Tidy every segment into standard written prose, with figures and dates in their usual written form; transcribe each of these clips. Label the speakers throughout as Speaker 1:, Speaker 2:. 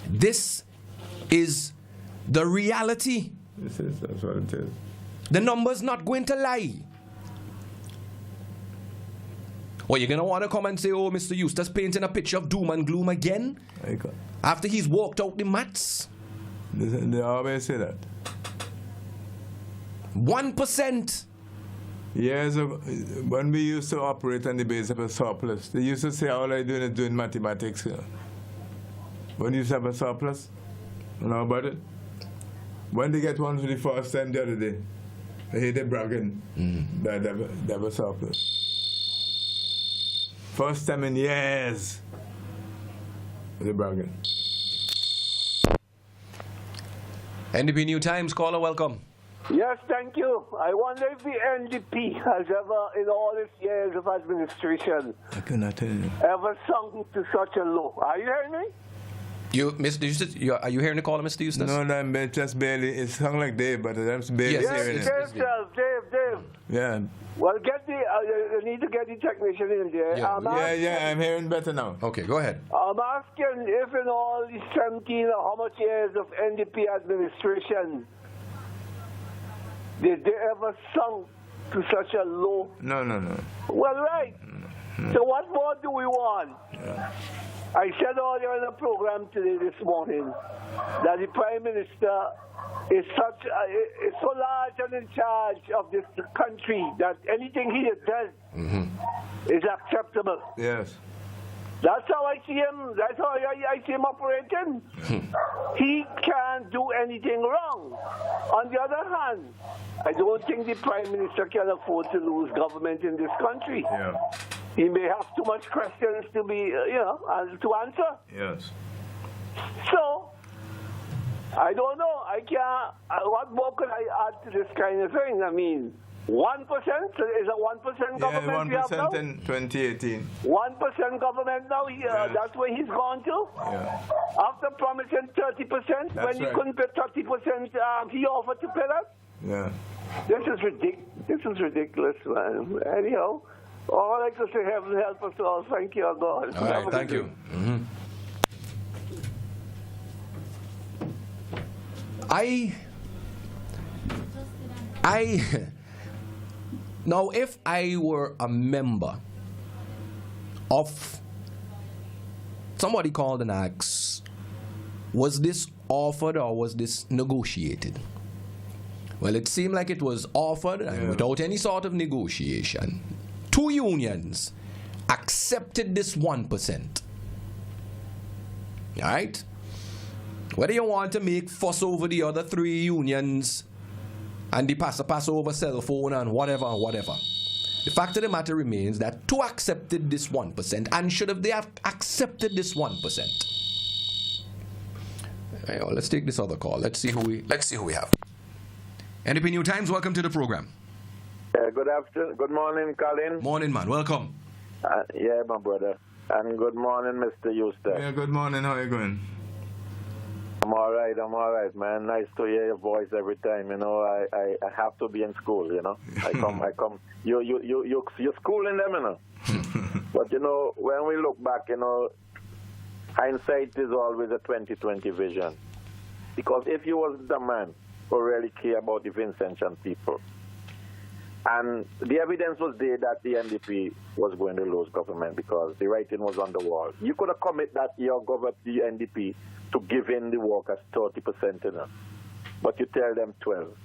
Speaker 1: This is the reality.
Speaker 2: That's what it is.
Speaker 1: The number's not going to lie. Or you're going to want to come and say, oh, Mr. Eustace painting a picture of doom and gloom again after he's walked out the mats.
Speaker 2: They always say that.
Speaker 1: 1%.
Speaker 2: Years ago, when we used to operate on the base of a surplus, they used to say all I do is doing mathematics. When you used to have a surplus, you know about it? When they get one for the first time the other day, I hear they bragging that they have a surplus. First time in years, they're bragging.
Speaker 1: NDP Newtimes, caller, welcome.
Speaker 3: Yes, thank you. I wonder if the NDP has ever, in all its years of administration,
Speaker 2: I cannot tell you.
Speaker 3: ever sunk to such a low. Are you hearing me?
Speaker 1: You, Mr. Eustace, are you hearing the caller, Mr. Eustace?
Speaker 2: No, I'm just barely. It sounds like Dave, but I'm barely
Speaker 1: Yes,
Speaker 2: hearing
Speaker 1: yes,
Speaker 2: it.
Speaker 3: Dave.
Speaker 2: Yeah.
Speaker 3: Well, get the. You need to get the technician in there.
Speaker 1: Yeah.
Speaker 2: I'm hearing better now.
Speaker 1: Okay, go ahead.
Speaker 3: I'm asking if in all the 17 or how much years of NDP administration did they ever sunk to such a low?
Speaker 2: No.
Speaker 3: Well, right. So what more do we want?
Speaker 2: Yeah.
Speaker 3: I said earlier in the program today, this morning, that the Prime Minister is is so large and in charge of this country that anything he does is acceptable.
Speaker 2: Yes.
Speaker 3: That's how I see him. That's how I see him operating. He can't do anything wrong. On the other hand, I don't think the Prime Minister can afford to lose government in this country.
Speaker 2: Yeah.
Speaker 3: He may have too much questions to be, to answer.
Speaker 2: Yes.
Speaker 3: So, I don't know. I can't. What more could I add to this kind of thing? I mean, 1%? Is a 1% government we have now?
Speaker 2: 1% in 2018.
Speaker 3: 1% government now?
Speaker 2: Yes.
Speaker 3: That's where he's gone to?
Speaker 2: Yeah.
Speaker 3: After promising 30%, when he
Speaker 2: right.
Speaker 3: couldn't pay 30%, he offered to pay that?
Speaker 2: Yeah.
Speaker 3: This is ridiculous, man. Anyhow, all I can say, heaven help us all. Thank you, God.
Speaker 1: All right, thank you. Now, if I were a member of somebody called and asked, was this offered or was this negotiated? Well, it seemed like it was offered and without any sort of negotiation. Two unions accepted this 1%. All right? Whether you want to make fuss over the other three unions and the pass over cell phone and whatever. The fact of the matter remains that two accepted this 1%, and should have they have accepted this 1%. Right, well, let's take this other call. Let's see who we have. NDP Newtimes, welcome to the program.
Speaker 4: Good afternoon. Good morning, Colin.
Speaker 1: Morning, man. Welcome.
Speaker 4: Yeah, my brother. And good morning, Mr. Eustace.
Speaker 2: Yeah, good morning. How are you going?
Speaker 4: I'm all right, man. Nice to hear your voice every time. You know, I have to be in school, you know. I come. You're schooling them, you know. But, you know, when we look back, you know, hindsight is always a 20/20 vision. Because if you was the man who really care about the Vincentian people, and the evidence was there that the NDP was going to lose government because the writing was on the wall, you could have commit that your government, the NDP, to give in the workers 30%, you know. But you tell them 12.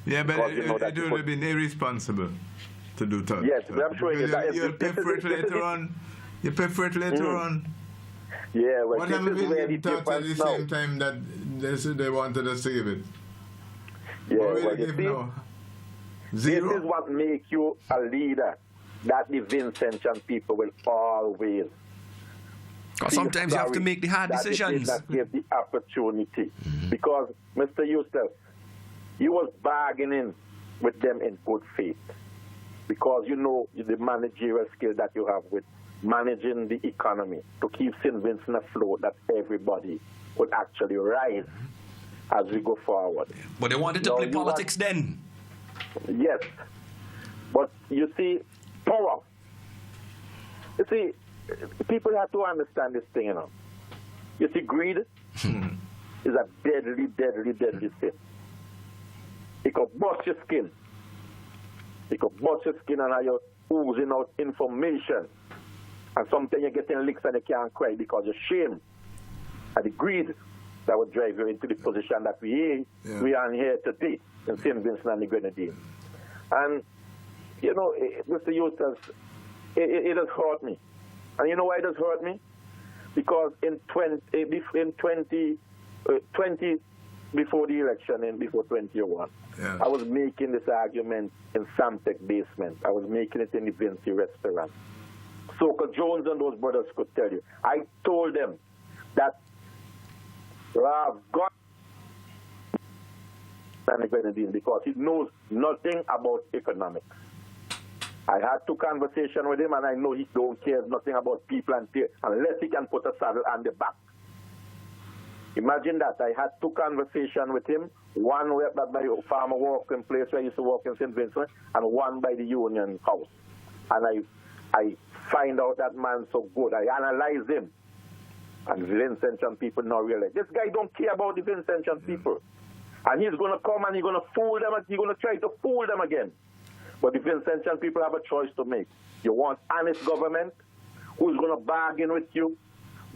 Speaker 2: Yeah, but
Speaker 4: you know
Speaker 2: it would have been irresponsible to do 12.
Speaker 4: Yes, but I'm showing you that.
Speaker 2: You'll pay for it later on. You pay for it later on.
Speaker 4: Yeah, well,
Speaker 2: What
Speaker 4: this
Speaker 2: happened
Speaker 4: is
Speaker 2: if
Speaker 4: where
Speaker 2: they
Speaker 4: the
Speaker 2: thought at the
Speaker 4: difference now.
Speaker 2: same time that they wanted us to give it?
Speaker 4: Yeah,
Speaker 2: What will
Speaker 4: well,
Speaker 2: they
Speaker 4: you
Speaker 2: give
Speaker 4: see,
Speaker 2: now?
Speaker 4: this
Speaker 2: Zero?
Speaker 4: is what makes you a leader, that the Vincentian people will always.
Speaker 1: Because sometimes you have to make the hard
Speaker 4: that
Speaker 1: decisions.
Speaker 4: That give the opportunity. Because, Mr. Eustace, you was bargaining with them in good faith. Because you know the managerial skill that you have with managing the economy to keep St. Vincent afloat, that everybody would actually rise as we go forward.
Speaker 1: But they wanted to
Speaker 4: Now,
Speaker 1: play
Speaker 4: you
Speaker 1: politics then.
Speaker 4: Yes. But you see, power. You see, people have to understand this thing, you know. You see, greed It's a deadly, deadly, deadly sin. It could bust your skin. It could bust your skin and you're oozing out information. And sometimes you're getting licks and you can't cry because you're shame and the greed that would drive you into the position that we are here today in St. Vincent and the Grenadines. And, you know, Mr. Eustace, it has hurt me. And you know why it has hurt me? Because in 20 before the election and before 2001, I was making this argument in Samtec basement. I was making it in the Vinci restaurant. Soka Jones and those brothers could tell you. I told them that God and the Grenadines because he knows nothing about economics. I had 2 conversations with him, and I know he don't care nothing about people unless he can put a saddle on the back. Imagine that. I had 2 conversations with him, one by the farmer walking place where I used to walk in St. Vincent, and one by the Union House. And I find out that man so good. I analyze him. And Vincentian people now realize, this guy don't care about the Vincentian people. And he's going to come and he's going to fool them, and he's going to try to fool them again. But the Vincentian people have a choice to make. You want honest government who's going to bargain with you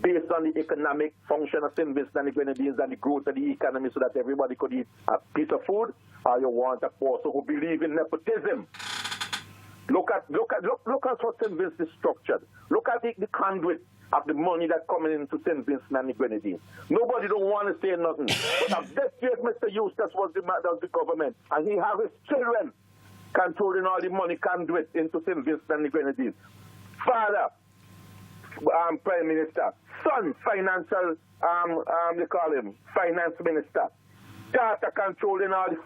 Speaker 4: based on the economic function of St. Vincent and the Grenadines and the growth of the economy so that everybody could eat a piece of food, or you want a person who believes in nepotism. Look at how St. Vincent is structured. Look at the conduit of the money that's coming into St. Vincent and the Grenadines. Nobody don't want to say nothing. But at this year, Mr. Eustace was the matter of the government, and he has his children controlling all the money conduit into St. Vincent and the Grenadines. Father, Prime Minister. Son, financial, they call him, Finance Minister. Daughter controlling all the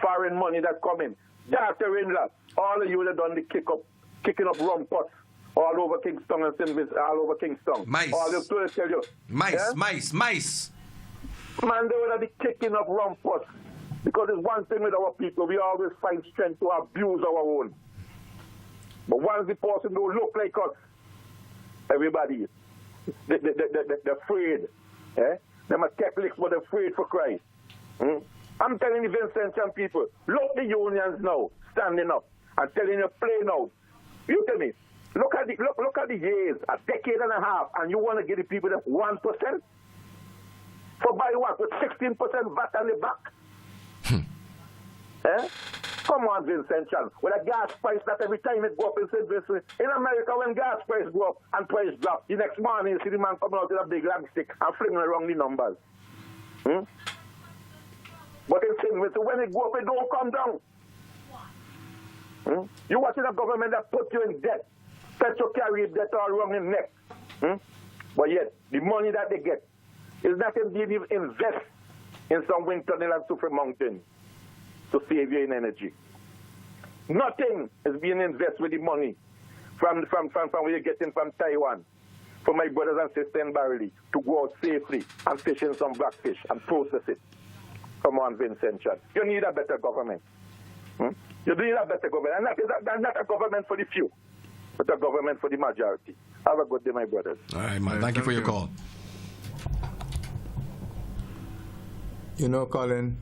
Speaker 4: foreign money that's coming. Daughter-in-law. All of you that done the kicking up rum pots all over Kingston and St. Vincent, all over Kingston.
Speaker 1: Mice.
Speaker 4: All the to tell you.
Speaker 1: Mice.
Speaker 4: Man, they would be kicking up rum pots. Because there's one thing with our people, we always find strength to abuse our own. But once the person don't look like us, everybody, they're afraid. They're Catholics, but they're afraid for Christ. I'm telling the Vincentian people, look the unions now, standing up, and telling you, play now. You tell me, look at the years, a decade and a half, and you want to give the people that 1%? For by what? With 16% VAT on the back? Come on, Vincentian. With a gas price that every time it go up in St. Vincent, in America, when gas price go up and price drop, the next morning you see the man coming out with a big lag stick and flinging around the numbers. But in St. Vincent, when it go up, it don't come down. You watching a government that put you in debt, set you carry debt all wrong in neck. But yet, the money that they get is not indeed invest in some wind tunnel and super mountain to save you in energy. Nothing is being invested with the money from where you're getting from Taiwan, for my brothers and sisters in Barley, to go out safely and fish in some blackfish and process it. Come on, Vincentian. You need a better government. You need a better government. And not a government for the few, but a government for the majority. Have a good day, my brothers.
Speaker 1: All right, man. Thank you for your call.
Speaker 2: You know, Colin,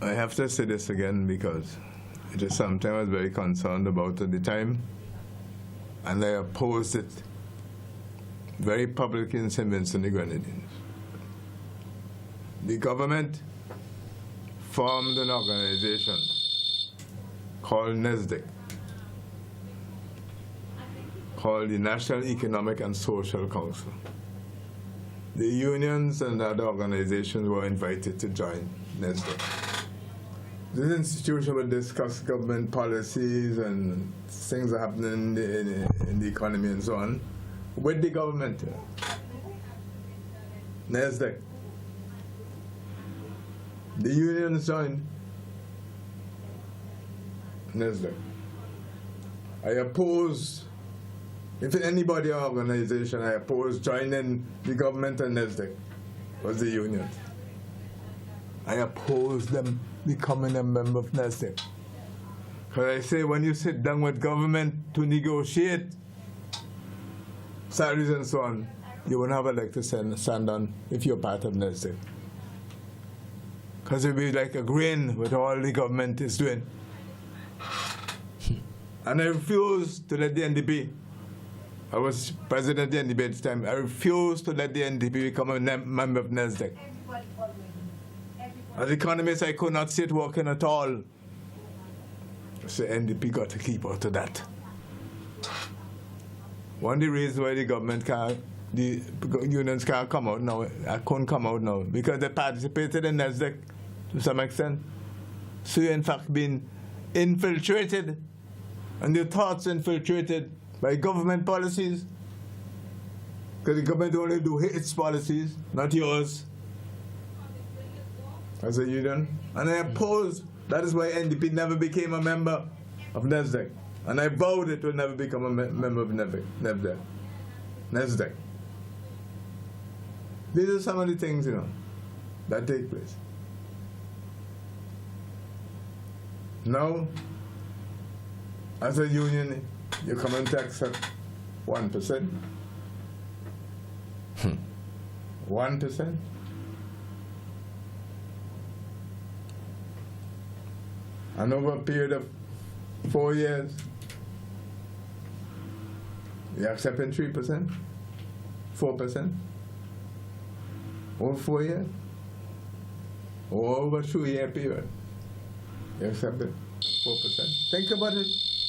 Speaker 2: I have to say this again because it is something I was very concerned about at the time, and I opposed it very publicly in St. Vincent and the Grenadines. The government formed an organization called NESDEC, called the National Economic and Social Council. The unions and other organizations were invited to join NESDEC. This institution will discuss government policies and things that happen in the economy and so on with the government. NESDEC. The unions joined NESDEC. I oppose, if anybody or organization, I oppose joining the government and NESDEC was the union. I oppose them becoming a member of NESDEC. Because I say when you sit down with government to negotiate salaries and so on, you wouldn't have a leg to stand on if you're part of NASDAQ. Because it would be like agreeing with all the government is doing. And I refused to let the NDP. I was president of the NDP at the time. I refused to let the NDP become a member of NASDAQ. As economist, I could not see it working at all. So NDP got to keep out of that. One of the reasons why the government can't, the unions can't come out now, I couldn't come out now, because they participated in NASDAQ to some extent. So you're in fact being infiltrated, and your thoughts infiltrated by government policies. Because the government only do its policies, not yours. As a union. And I oppose. That is why NDP never became a member of NASDAQ. And I vowed it will never become a member of NASDAQ. These are some of the things, that take place. Now, as a union, you come and accept 1%. 1%. And over a period of 4 years, you're accepting 3%, 4%, over 4 years, or over a 2-year period, you're accepting 4%. Think about it.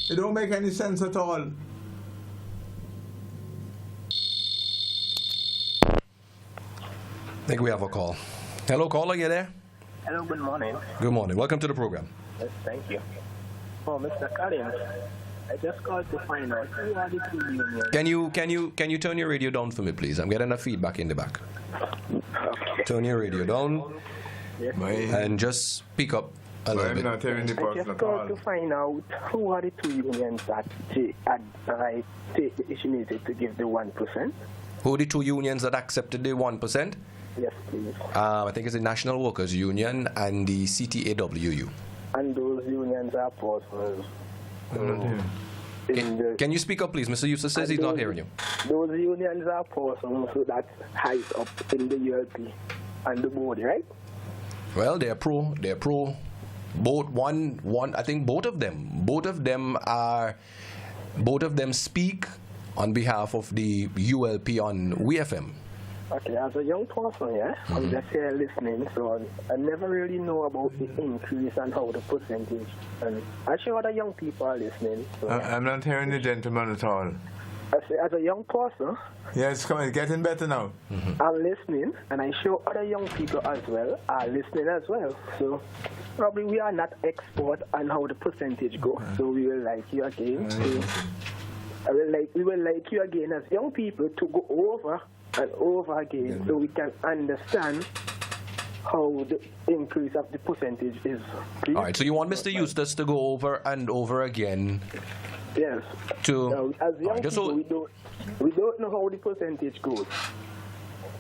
Speaker 2: It don't make any sense at all.
Speaker 1: I think we have a call. Hello, caller, you there?
Speaker 5: Hello, good morning.
Speaker 1: Good morning. Welcome to the program.
Speaker 5: Yes, thank you. Oh, Mr. Collins, I just called to find out who are the two unions.
Speaker 1: Can you turn your radio down for me, please? I'm getting a feedback in the back.
Speaker 5: Okay.
Speaker 1: Turn your radio down
Speaker 5: Yes.
Speaker 1: and just speak up a little
Speaker 2: I'm
Speaker 1: bit.
Speaker 2: not hearing the
Speaker 5: I
Speaker 2: person
Speaker 5: just
Speaker 2: at
Speaker 5: called
Speaker 2: all.
Speaker 5: to find out who are the two unions that I take the issue needed to give the 1%.
Speaker 1: Who are the two unions that accepted the 1%?
Speaker 5: Yes, please.
Speaker 1: I think it's the National Workers Union and the CTAWU.
Speaker 5: And those unions are possible.
Speaker 2: I'm not hearing.
Speaker 1: Can you speak up, please? Mr. Yusuf says he's not hearing you.
Speaker 5: Those unions are possible, so that's high up in the ULP and the board, right?
Speaker 1: Well, they're pro. Both I think both of them speak on behalf of the ULP on WFM.
Speaker 5: Okay, as a young person, I'm just here listening, so I never really know about the increase and how the percentage. And I'm sure other young people are listening. So
Speaker 2: I'm not hearing the gentleman at all.
Speaker 5: I say, as a young person,
Speaker 2: Yeah, it's getting better now.
Speaker 5: I'm listening, and I'm sure other young people as well are listening as well. So probably we are not expert on how the percentage goes. So we will like you again. We will like you again as young people to go over and over again, so we can understand how the increase of the percentage is. Please?
Speaker 1: All right, so you want Mr. Eustace to go over and over again
Speaker 5: Yes.
Speaker 1: to...
Speaker 5: Now, as young
Speaker 1: All right, just
Speaker 5: people, we don't know how the percentage goes.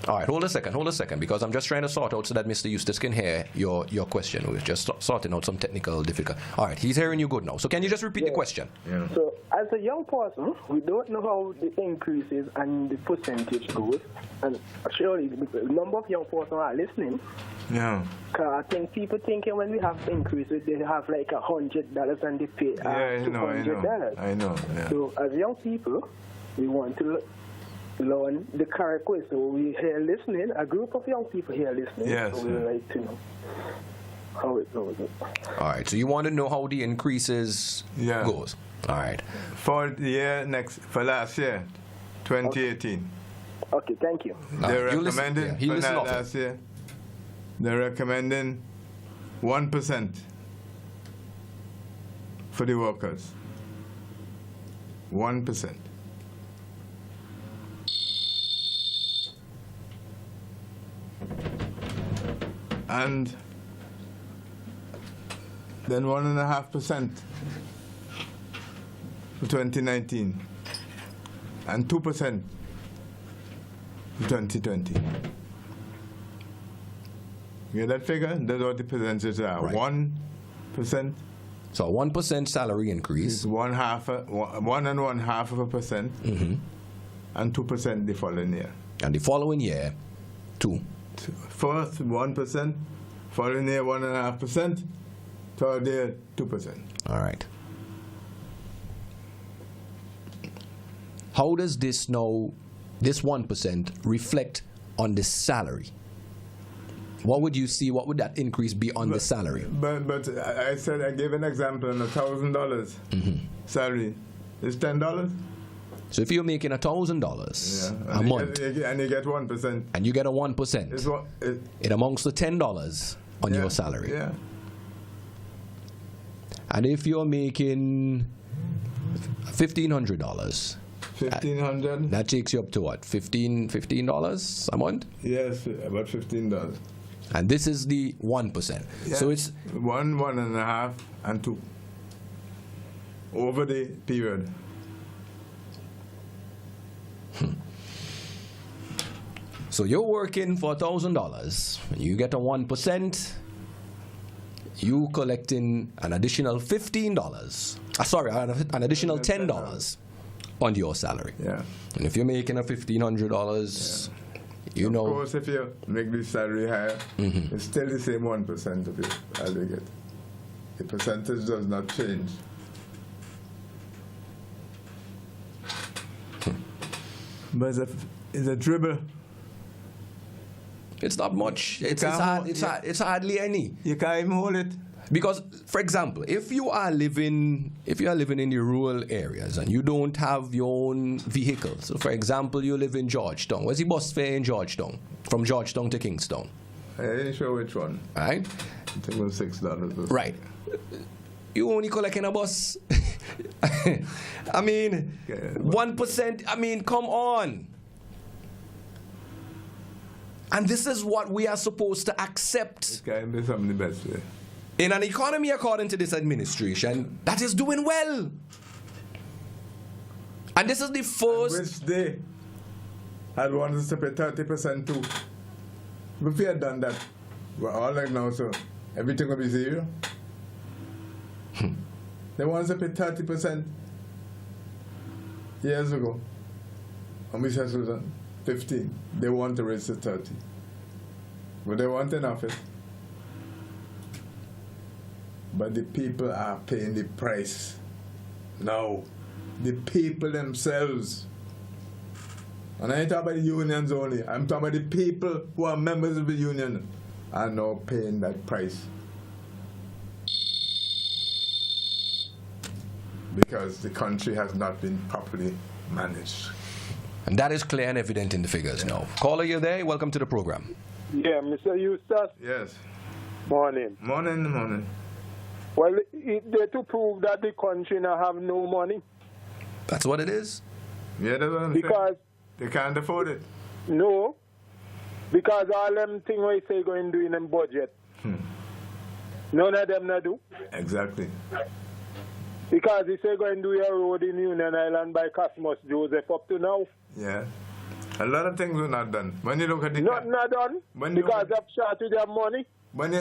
Speaker 1: All right, hold a second, because I'm just trying to sort out so that Mr. Eustace can hear your question. We're just sorting out some technical difficulty. All right, he's hearing you good now. So can you just repeat the question?
Speaker 2: Yeah.
Speaker 5: So, as a young person, we don't know how the increases and the percentage goes. And surely, the number of young people are listening.
Speaker 2: Yeah.
Speaker 5: Cause I think people thinking when we have increases, they have like $100 and they pay $200.
Speaker 2: I know. Yeah.
Speaker 5: So, as young people, we want to learn the correct way. So we here listening, a group of young people here listening.
Speaker 2: Yes,
Speaker 5: So we
Speaker 2: yeah.
Speaker 5: like to know how it goes.
Speaker 1: All right, so you want to know how the increases goes. All right.
Speaker 2: For the year for last year, 2018.
Speaker 5: Okay, thank you.
Speaker 2: They're
Speaker 1: You listen-
Speaker 2: recommending
Speaker 1: yeah, he
Speaker 2: for
Speaker 1: listen
Speaker 2: that
Speaker 1: often.
Speaker 2: last year. They're recommending 1% for the workers. 1%. And then 1.5% for 2019, and 2% for 2020. You get that figure? That's what the percentages are.
Speaker 1: Right.
Speaker 2: 1%.
Speaker 1: So 1% salary increase.
Speaker 2: Is 1.5%, and 2% the following year.
Speaker 1: And the following year, 2.
Speaker 2: First 1%, following year 1.5%, third year 2%.
Speaker 1: All right. How does this 1% reflect on the salary? What would you see? What would that increase be on the salary?
Speaker 2: But I said I gave an example on $1,000 salary. It's $10.
Speaker 1: So if you're making $1,000 a month,
Speaker 2: and you get 1%,
Speaker 1: and you get a 1%, it amounts to $10 on your salary.
Speaker 2: Yeah.
Speaker 1: And if you're making $1,500,
Speaker 2: $1,500.
Speaker 1: that takes you up to what? $15 a month?
Speaker 2: Yes, about $15.
Speaker 1: And this is the 1%.
Speaker 2: Yeah.
Speaker 1: So it's
Speaker 2: 1.5, and 2 over the period.
Speaker 1: So you're working for $1,000. You get a 1%. You collecting an additional $15. An additional $10 on your salary.
Speaker 2: Yeah.
Speaker 1: And if you're making a $1,500, you know.
Speaker 2: Of course, if you make the salary higher, it's still the same 1% of it as you get. The percentage does not change. But it's a dribble.
Speaker 1: It's not much. It's hardly any.
Speaker 2: You can't even hold it.
Speaker 1: Because, for example, if you are living in the rural areas and you don't have your own vehicle, so for example, you live in Georgetown. Where's the bus fare in Georgetown? From Georgetown to Kingston.
Speaker 2: I ain't sure which one.
Speaker 1: Right?
Speaker 2: I think it was $6.
Speaker 1: Right. You only collecting a bus. I mean, 1%. I mean, come on. And this is what we are supposed to accept.
Speaker 2: It can be some of the best way.
Speaker 1: In an economy, according to this administration, that is doing well. And this is the first.
Speaker 2: Which they had wanted us to pay 30% too. If we had done that, we're all like now, so everything will be zero. They wanted us to pay 30% years ago. And we said, Susan, 15. They want to raise to 30. But they want enough it. But the people are paying the price now. The people themselves. And I ain't talking about the unions only. I'm talking about the people who are members of the union are now paying that price. Because the country has not been properly managed.
Speaker 1: And that is clear and evident in the figures now. Caller, you there? Welcome to the program.
Speaker 3: Yeah, Mr. Eustace.
Speaker 2: Yes.
Speaker 3: Morning.
Speaker 2: Morning.
Speaker 3: Well, they to prove that the country now have no money.
Speaker 1: That's what it is?
Speaker 2: Yeah, that's what I'm
Speaker 3: Because
Speaker 2: saying. They can't afford it.
Speaker 3: no, because all them things we say going to do in them budget, none of them not do.
Speaker 2: Exactly.
Speaker 3: Because he say going to do a road in Union Island by Cosmos Joseph up to now.
Speaker 2: Yeah. A lot of things were not done. When you look at the
Speaker 3: Not done because they've shot with their money.
Speaker 2: When you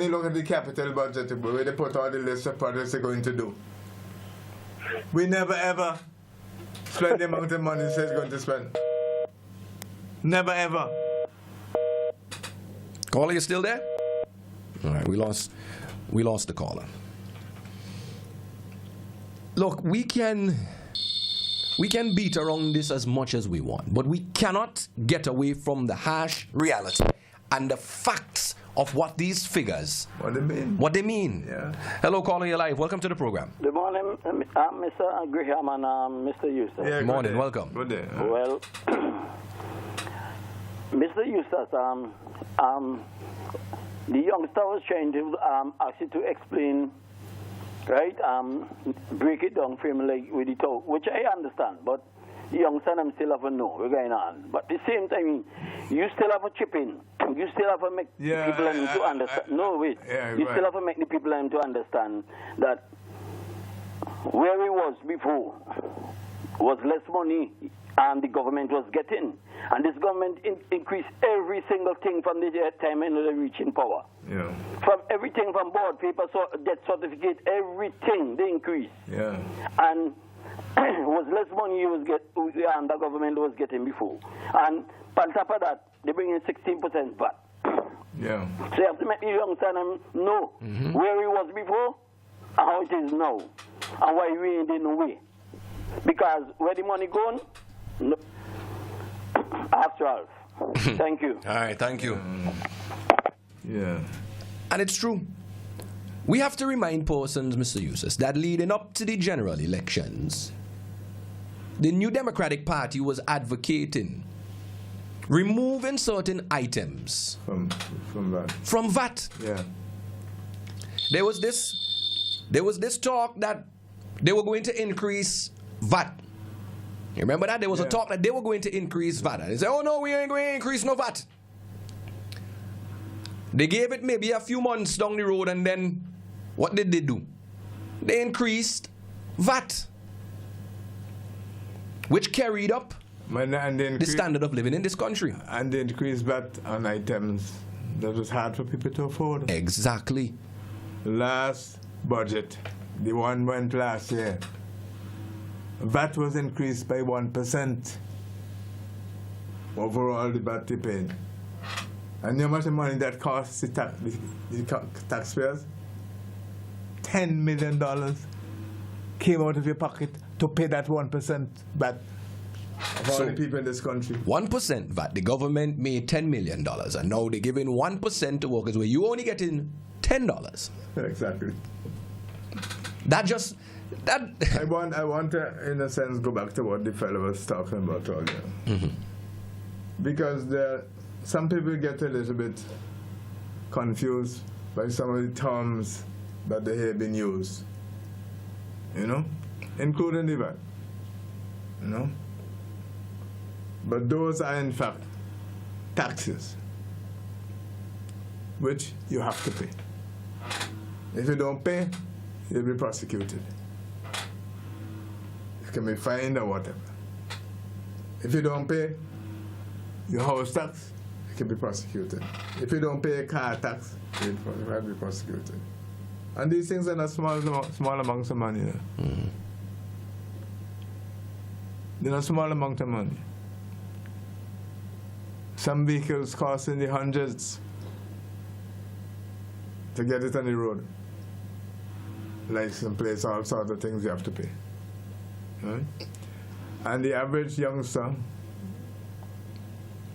Speaker 2: look at the capital budget, where they put all the list of projects they're going to do, we never ever spend the amount of money it's going to spend. Never ever.
Speaker 1: Caller, you still there? All right, we lost the caller. Look, we can beat around this as much as we want, but we cannot get away from the harsh reality and the facts of what these figures, what they mean.
Speaker 2: Yeah.
Speaker 1: Hello, caller, you're live. Welcome to the program.
Speaker 6: Good morning, Mr. Graham and Mr. Eustace.
Speaker 2: Yeah,
Speaker 1: Morning, welcome.
Speaker 2: Good day.
Speaker 6: Well, Mr. Eustace, the youngster was trying to ask you to explain, right? Break it down for him like with the talk, which I understand, but the youngster them still have a know what's going on. But at the same time, you still have a chip in. You still have to make the people to understand. You still have to make the people to understand that where it was before was less money and the government was getting. And this government increased every single thing from the time when they reach in power.
Speaker 2: Yeah.
Speaker 6: From everything from board paper, death certificate, everything they increased.
Speaker 2: Yeah.
Speaker 6: And was less money the government was getting before. And on top of that, they bring in 16% VAT.
Speaker 2: Yeah.
Speaker 6: So you have to make the young son know where he was before and how it is now. And why we ain't in the way. Because where the money gone, no. After all. Thank you.
Speaker 1: All right, thank you.
Speaker 2: Yeah.
Speaker 1: And it's true. We have to remind persons, Mr. Eustace, that leading up to the general elections, the New Democratic Party was advocating removing certain items
Speaker 2: From that.
Speaker 1: from VAT.
Speaker 2: Yeah.
Speaker 1: There was this talk that they were going to increase VAT. You remember that? There was a talk that they were going to increase VAT. They said, oh no, we ain't going to increase no VAT. They gave it maybe a few months down the road, and then what did they do? They increased VAT, which carried up the standard of living in this country.
Speaker 2: And they increased VAT on items that was hard for people to afford.
Speaker 1: Exactly.
Speaker 2: Last budget, the one went last year, VAT was increased by 1%. Overall, the VAT they paid. And you know how much money that costs the taxpayers? $10 million came out of your pocket to pay that 1% VAT of all the people in this country.
Speaker 1: 1% VAT. The government made $10 million, and now they're giving 1% to workers where you only getting $10.
Speaker 2: Exactly.
Speaker 1: I
Speaker 2: want to, in a sense, go back to what the fellow was talking about earlier. Because some people get a little bit confused by some of the terms that they have been used, including the VAT, But those are in fact taxes, which you have to pay. If you don't pay, you'll be prosecuted. You can be fined or whatever. If you don't pay your house tax, you can be prosecuted. If you don't pay a car tax, you will be prosecuted. And these things are not small amounts of money. They're not small amount of money. Some vehicles cost in the hundreds to get it on the road. License plates, all sorts of things you have to pay. Right? And the average youngster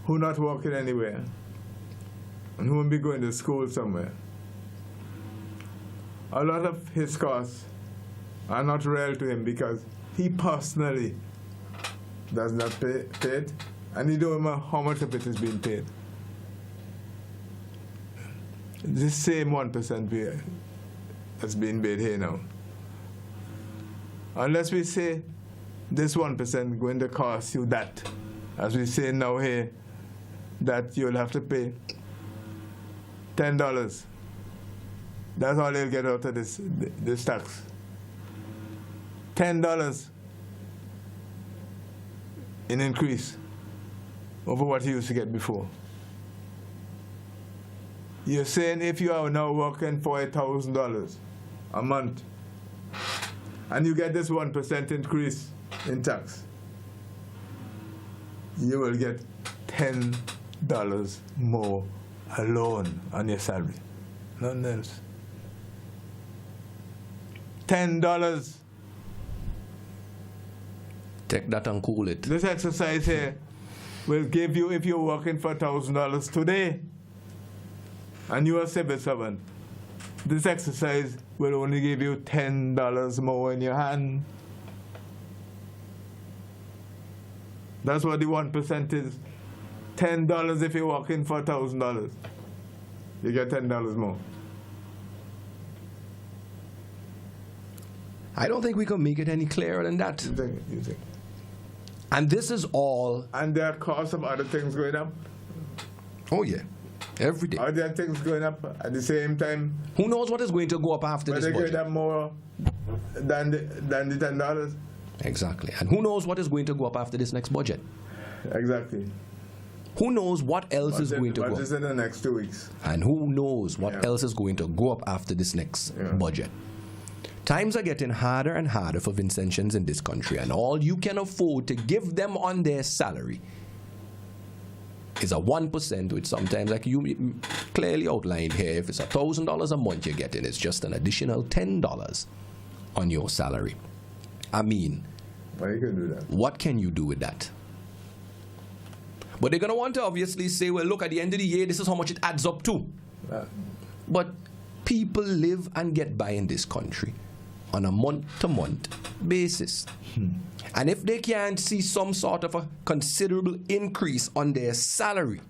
Speaker 2: who not working anywhere and who will be going to school somewhere, a lot of his costs are not real to him because he personally does not pay it, and he don't know how much of it is being paid. The same 1% that's being paid here now. Unless we say this 1% going to cost you that, as we say now here, that you'll have to pay $10. That's all you'll get out of this tax. $10 in increase over what you used to get before. You're saying if you are now working for $1,000 a month and you get this 1% increase in tax, you will get $10 more alone on your salary. Nothing else. $10.
Speaker 1: Take that and cool it.
Speaker 2: This exercise here will give you, if you're working for $1,000 today and you're a civil servant, this exercise will only give you $10 more in your hand. That's what the 1% is. $10 if you're working for $1,000. You get $10 more.
Speaker 1: I don't think we can make it any clearer than that.
Speaker 2: You think.
Speaker 1: And this is all.
Speaker 2: And there are costs of other things going up.
Speaker 1: Oh, yeah. Every day.
Speaker 2: Are there things going up at the same time?
Speaker 1: Who knows what is going to go up after
Speaker 2: But
Speaker 1: this
Speaker 2: they're
Speaker 1: budget?
Speaker 2: going up more than the $10.
Speaker 1: Exactly. And who knows what is going to go up after this next budget?
Speaker 2: Exactly.
Speaker 1: Who knows what else is going to go
Speaker 2: But
Speaker 1: up?
Speaker 2: it's in the next 2 weeks.
Speaker 1: And who knows what else is going to go up after this next budget? Times are getting harder and harder for Vincentians in this country, and all you can afford to give them on their salary is a 1%, which sometimes, like you clearly outlined here, if it's $1,000 a month you're getting, it's just an additional $10 on your salary. I mean,
Speaker 2: Why you can do that?
Speaker 1: what can you do with that? But they're going to want to obviously say, well, look, at the end of the year, this is how much it adds up to. But people live and get by in this country on a month-to-month basis. And if they can't see some sort of a considerable increase on their salary.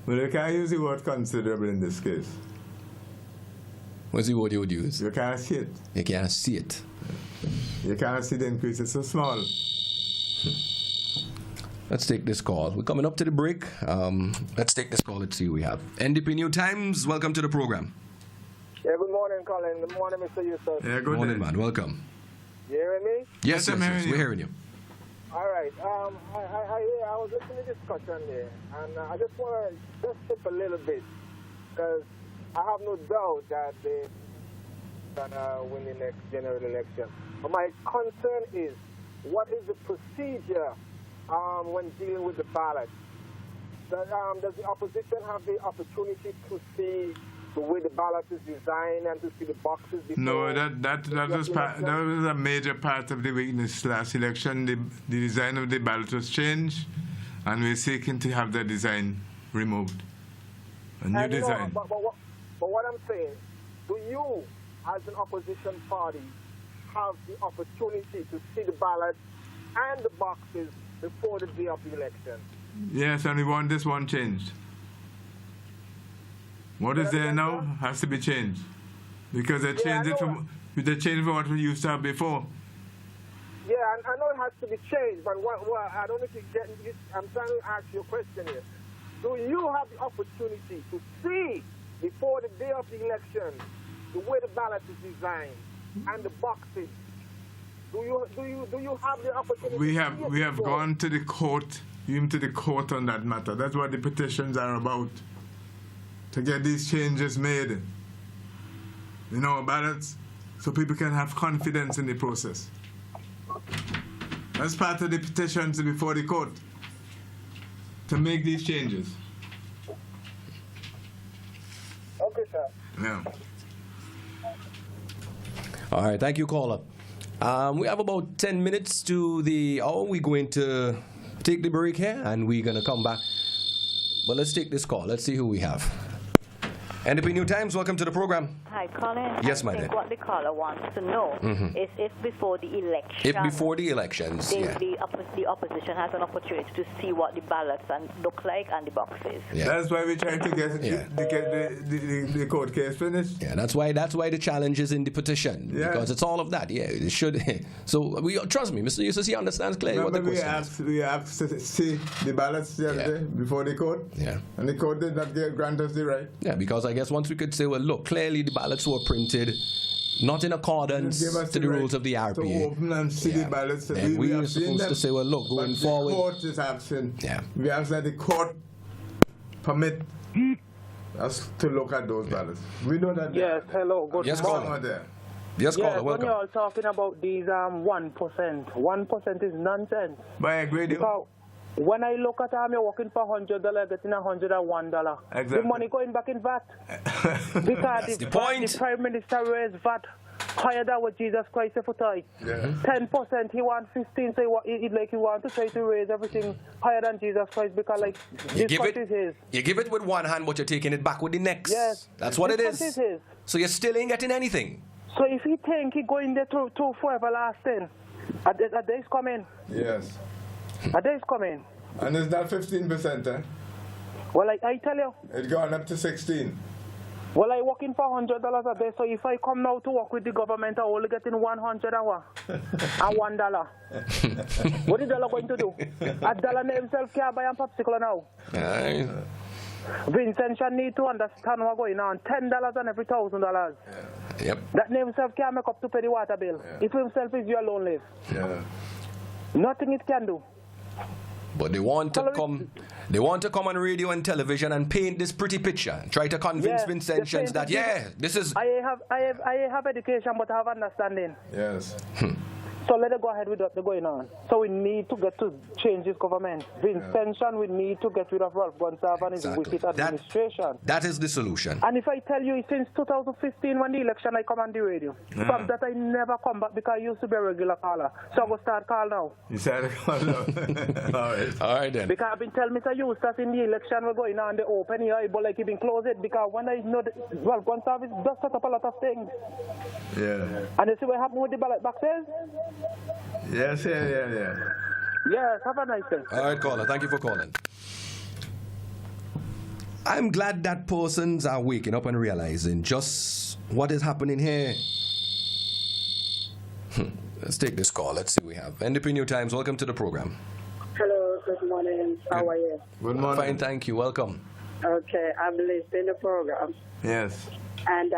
Speaker 2: Well, you can't use the word considerable in this case.
Speaker 1: What's the word you would use?
Speaker 2: You can't see it.
Speaker 1: You can't see it.
Speaker 2: You can't see the increase. It's so small.
Speaker 1: Let's take this call. We're coming up to the break. Let's take this call. Let's see who we have. NDP Newtimes, welcome to the program.
Speaker 5: Yeah, good morning, Colin. Good morning, Mr. Yusuf.
Speaker 2: Yeah, good
Speaker 1: Morning,
Speaker 2: day.
Speaker 1: man. Welcome.
Speaker 5: You hearing me?
Speaker 1: Yes,
Speaker 2: I'm hearing
Speaker 1: yes.
Speaker 2: you.
Speaker 1: We're hearing you.
Speaker 5: All right. I was listening to the discussion there, and I just want to just sip a little bit, because I have no doubt that they gonna win the next general election. But my concern is, what is the procedure when dealing with the ballot? Does the opposition have the opportunity to see the way the ballot is designed and to see the boxes before?
Speaker 2: No, that was a major part of the weakness last election. The design of the ballot was changed, and we're seeking to have that design removed. A new design.
Speaker 5: But what I'm saying, do you, as an opposition party, have the opportunity to see the ballot and the boxes before the day of the election?
Speaker 2: Yes, and we want this one changed. What is there now has to be changed, because they changed it from what we used to have before.
Speaker 5: Yeah, I know it has to be changed, but I don't know if you get it. I'm trying to ask you a question here. Do you have the opportunity to see before the day of the election the way the ballot is designed and the boxes? Do you have the opportunity?
Speaker 2: We have gone to the court, even to the court on that matter. That's what the petitions are about, to get these changes made in our ballots, so people can have confidence in the process. That's part of the petitions before the court, to make these changes.
Speaker 5: Okay, sir.
Speaker 2: Yeah.
Speaker 1: All right, thank you, caller. We have about 10 minutes to the hour. We're going to take the break here, and we're going to come back. But let's take this call. Let's see who we have. NDP Newtimes, welcome to the program.
Speaker 7: Hi, Colin.
Speaker 1: Yes, my
Speaker 7: I think
Speaker 1: dear.
Speaker 7: what the caller wants to know is if before the election,
Speaker 1: If before the elections,
Speaker 7: the opposition has an opportunity to see what the ballots look like and the boxes.
Speaker 1: Yeah.
Speaker 2: That's why we're trying to get the court case finished.
Speaker 1: Yeah, that's why the challenge is in the petition,
Speaker 2: Yeah.
Speaker 1: because it's all of that. Yeah, it should. So trust me, Mr. Yusuf, he understands clearly what the
Speaker 2: Remember
Speaker 1: question is.
Speaker 2: we asked to see the ballots the other day before the court?
Speaker 1: Yeah.
Speaker 2: And the court did not grant us the right.
Speaker 1: Yeah, because I guess once we could say, well, look, clearly the ballots were printed not in accordance
Speaker 2: Give us
Speaker 1: to the
Speaker 2: right
Speaker 1: rules of the RPA.
Speaker 2: to open and see the ballots.
Speaker 1: And we are
Speaker 2: have seen
Speaker 1: supposed
Speaker 2: them,
Speaker 1: to say, well, look, going
Speaker 2: but
Speaker 1: forward.
Speaker 2: the court is absent.
Speaker 1: Yeah.
Speaker 2: We ask that the court permit us to look at those ballots. We know that.
Speaker 5: Yes, hello, good
Speaker 1: Yes,
Speaker 5: morning.
Speaker 1: caller.
Speaker 2: There.
Speaker 1: Yes, caller,
Speaker 5: When
Speaker 1: welcome.
Speaker 5: you're all talking about these 1%, 1% is nonsense.
Speaker 2: But I agree with you.
Speaker 5: Because when I look at you're working for $100, getting $101.
Speaker 2: Exactly.
Speaker 5: The money going back in VAT. Because
Speaker 1: the point.
Speaker 5: The Prime Minister raised VAT higher than what Jesus Christ ever told. 10%, he wants 15, so he want to try to raise everything higher than Jesus Christ, because like
Speaker 1: You
Speaker 5: this
Speaker 1: give
Speaker 5: country
Speaker 1: it,
Speaker 5: is his.
Speaker 1: you give it with one hand, but you're taking it back with the next.
Speaker 5: Yes.
Speaker 1: That's what it
Speaker 5: This
Speaker 1: is.
Speaker 5: country is his.
Speaker 1: So you still ain't getting anything.
Speaker 5: So if he think he going there to for everlasting, a day is coming.
Speaker 2: Yes.
Speaker 5: A day is coming.
Speaker 2: And it's not 15%, eh?
Speaker 5: Well, I tell you,
Speaker 2: It's gone up to 16.
Speaker 5: well, I working for $100 a day, so if I come now to work with the government, I'm only getting 100 hour and $1. What is dollar going to do? A dollar himself can't buy a popsicle now.
Speaker 1: Aye.
Speaker 5: Vincent should need to understand what's going on. $10 on every $1,000.
Speaker 1: Yep.
Speaker 5: That himself can't make up to pay the water bill. If himself is your alone live.
Speaker 2: Yeah.
Speaker 5: Nothing it can do.
Speaker 1: But they want to come. They want to come on radio and television and paint this pretty picture. And try to convince Vincentians that this is.
Speaker 5: I have education, but I have understanding.
Speaker 2: Yes.
Speaker 5: So let us go ahead with what's going on. So we need to get to change this government. Vincentian, we need to get rid of Ralph Gonsalves and his wicked administration.
Speaker 1: That is the solution.
Speaker 5: And if I tell you, since 2015, when the election, I come on the radio. From that, I never come back because I used to be a regular caller. So I'm going to start call now.
Speaker 2: You started call now? All right.
Speaker 1: All right, then.
Speaker 5: Because I've been telling Mr. Eustace in the election we're going on, they open here, but like he been close it. Because when I know that Ralph Gonsalves does set up a lot of things.
Speaker 2: Yeah.
Speaker 5: And you see what happened with the ballot boxes?
Speaker 2: Yes, yeah.
Speaker 5: Yes, have a nice day.
Speaker 1: All right, caller. Thank you for calling. I'm glad that persons are waking up and realizing just what is happening here. Let's take this call. Let's see what we have. NDP Newtimes, welcome to the program.
Speaker 8: Hello, good morning. How are you?
Speaker 2: Good morning.
Speaker 1: Fine, thank you. Welcome.
Speaker 8: Okay, I'm listening to the program.
Speaker 2: Yes.
Speaker 8: And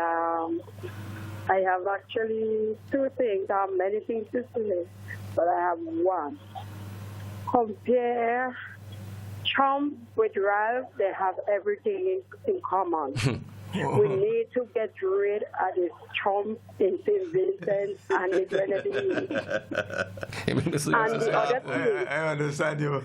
Speaker 8: I have actually two things. I have many things to say, but I have one. Compare Trump with Ralph, they have everything in common. We need to get rid of this Trump in St. Vincent and the Grenadines. And the other thing,
Speaker 2: I understand you.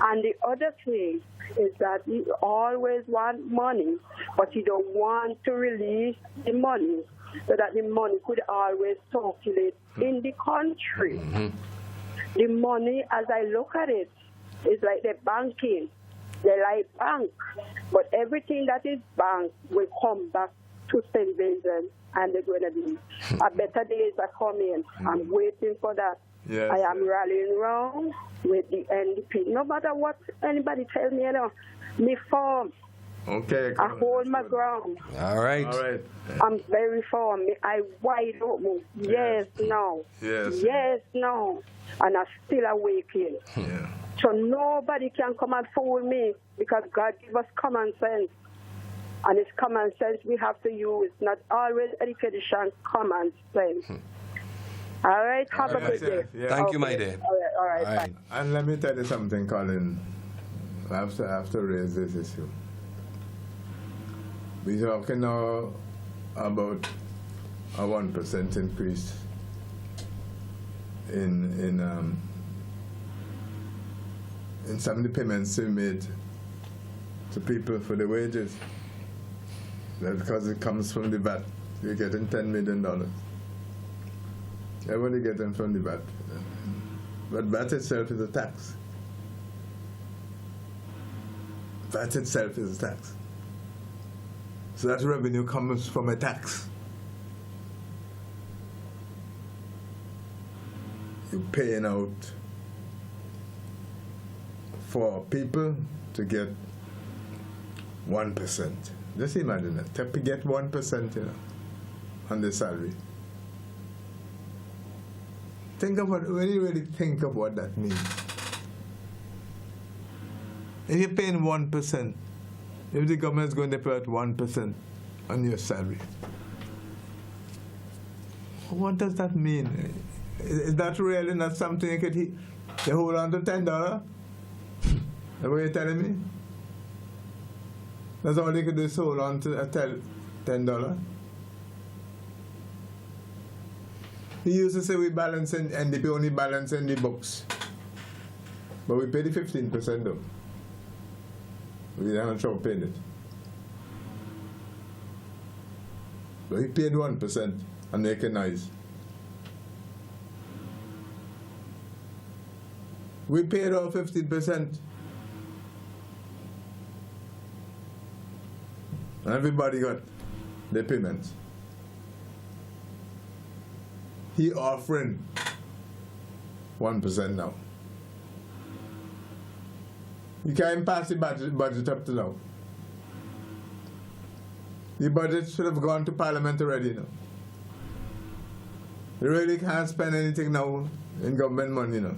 Speaker 8: and the other thing is that he always want money, but he don't want to release the money so that the money could always circulate in the country. The money, as I look at it, is like the banking. They like bank, but everything that is bank will come back to St. Vincent and the Grenadines. A better days are coming. I'm waiting for that.
Speaker 2: Yes,
Speaker 8: I am rallying around with the NDP. No matter what anybody tells me, me firm.
Speaker 2: Okay.
Speaker 8: I hold my ground.
Speaker 1: All right.
Speaker 2: All right.
Speaker 8: I'm very firm. I wide open. Yes, no.
Speaker 2: Yes.
Speaker 8: No. And I'm still awakening.
Speaker 2: Yeah.
Speaker 8: So nobody can come and fool me because God gave us common sense. And it's common sense we have to use, not always education, common sense. All right, have a good day.
Speaker 2: Yeah.
Speaker 1: Thank you, my dear.
Speaker 8: All right. Bye.
Speaker 2: And let me tell you something, Colin. I have to raise this issue. We're talking now about a 1% increase in some of the payments we made to people for the wages. That's because it comes from the VAT. You're getting $10 million. Everybody getting from the VAT. But VAT itself is a tax. VAT itself is a tax. So that revenue comes from a tax. You're paying out for people to get 1%. Just imagine that. To get 1%, on the salary. Think of when you really think of what that means. If you're paying 1%, if the government is going to pay out 1% on your salary, what does that mean? Is that really not something you could hold on to $10? That's what you're telling me? That's all you could do is hold on to $10? He used to say we balance in NDP only balance in the books. But we paid the 15% though. We haven't sure paid it. But he paid 1% and make a noise. We paid all 15%. And everybody got their payments. He offering 1% now. You can't pass the budget up to now. The budget should have gone to Parliament already now. You really can't spend anything now in government money now.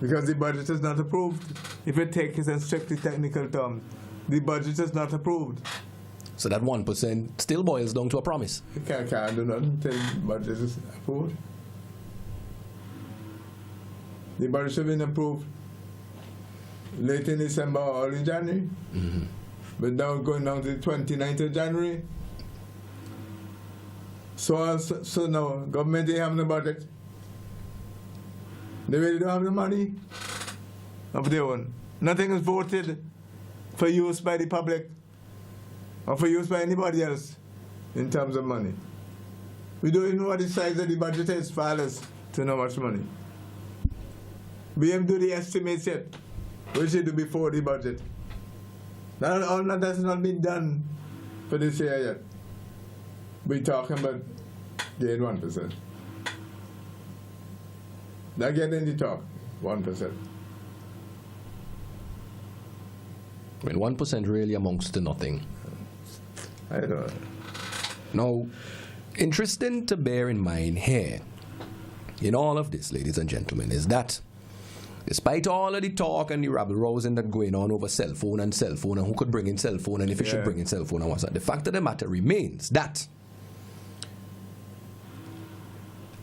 Speaker 2: Because the budget is not approved. If you take it in strictly technical terms, the budget is not approved.
Speaker 1: So that 1% still boils down to a promise.
Speaker 2: You can't do nothing until the budget is approved. The budget should have been approved late in December or in January. But now going down to the 29th of January. So now, government, they have no budget. They really don't have the money of their own. Nothing is voted for use by the public or for use by anybody else in terms of money. We don't even know what the size of the budget is for us to know how much money. We haven't do the estimates yet. We should do before the budget. All that has not been done for this year yet. We're talking about gain 1%. Not getting the talk, 1%.
Speaker 1: I mean, 1% really amounts to nothing.
Speaker 2: I don't know.
Speaker 1: Now, interesting to bear in mind here, in all of this, ladies and gentlemen, is that despite all of the talk and the rabble-rousing that going on over cell phone and who could bring in cell phone and if you should bring in cell phone and what's that, the fact of the matter remains that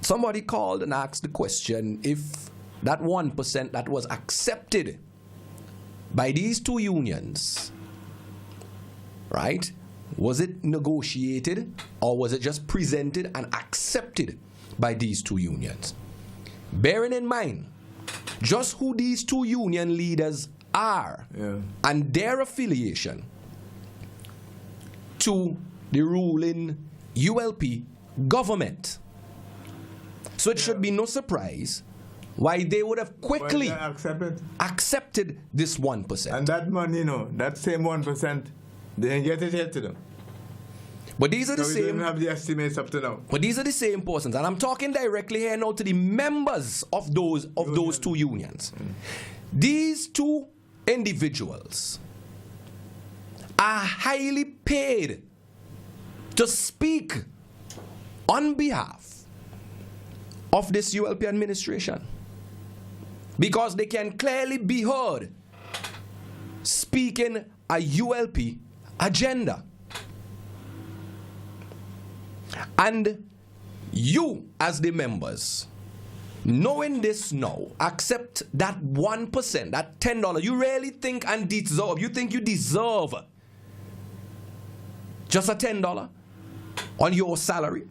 Speaker 1: somebody called and asked the question if that 1% that was accepted by these two unions, right, was it negotiated or was it just presented and accepted by these two unions? Bearing in mind just who these two union leaders are and their affiliation to the ruling ULP government. So it should be no surprise why they would have quickly accepted this 1%.
Speaker 2: And that money, that same 1%, they didn't get it yet to them.
Speaker 1: But these are the same.
Speaker 2: We don't have the estimates up to now.
Speaker 1: But these are the same persons, and I'm talking directly here now to the members of those two unions. These two individuals are highly paid to speak on behalf of this ULP administration, because they can clearly be heard speaking a ULP agenda. And you, as the members, knowing this now, accept that 1%, that $10, you really think and deserve, you think you deserve just a $10 on your salary?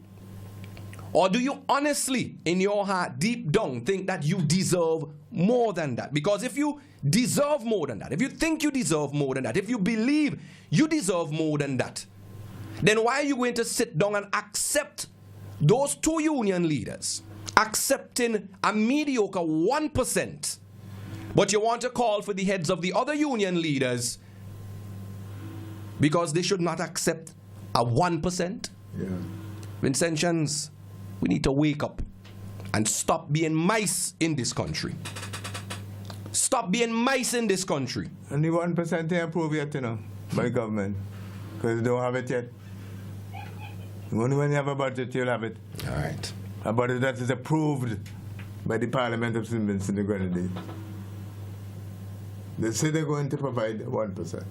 Speaker 1: Or do you honestly, in your heart, deep down, think that you deserve more than that? Because if you deserve more than that, if you think you deserve more than that, if you believe you deserve more than that, then why are you going to sit down and accept those two union leaders accepting a mediocre 1%, but you want to call for the heads of the other union leaders because they should not accept a 1%? Vincentians, we need to wake up and stop being mice in this country. Stop being mice in this country.
Speaker 2: And the 1% ain't approved yet, by government, because they don't have it yet. Only when you have a budget, you'll have it.
Speaker 1: All right.
Speaker 2: A budget that is approved by the Parliament of St. Vincent and the Grenadines. They say they're going to provide 1%.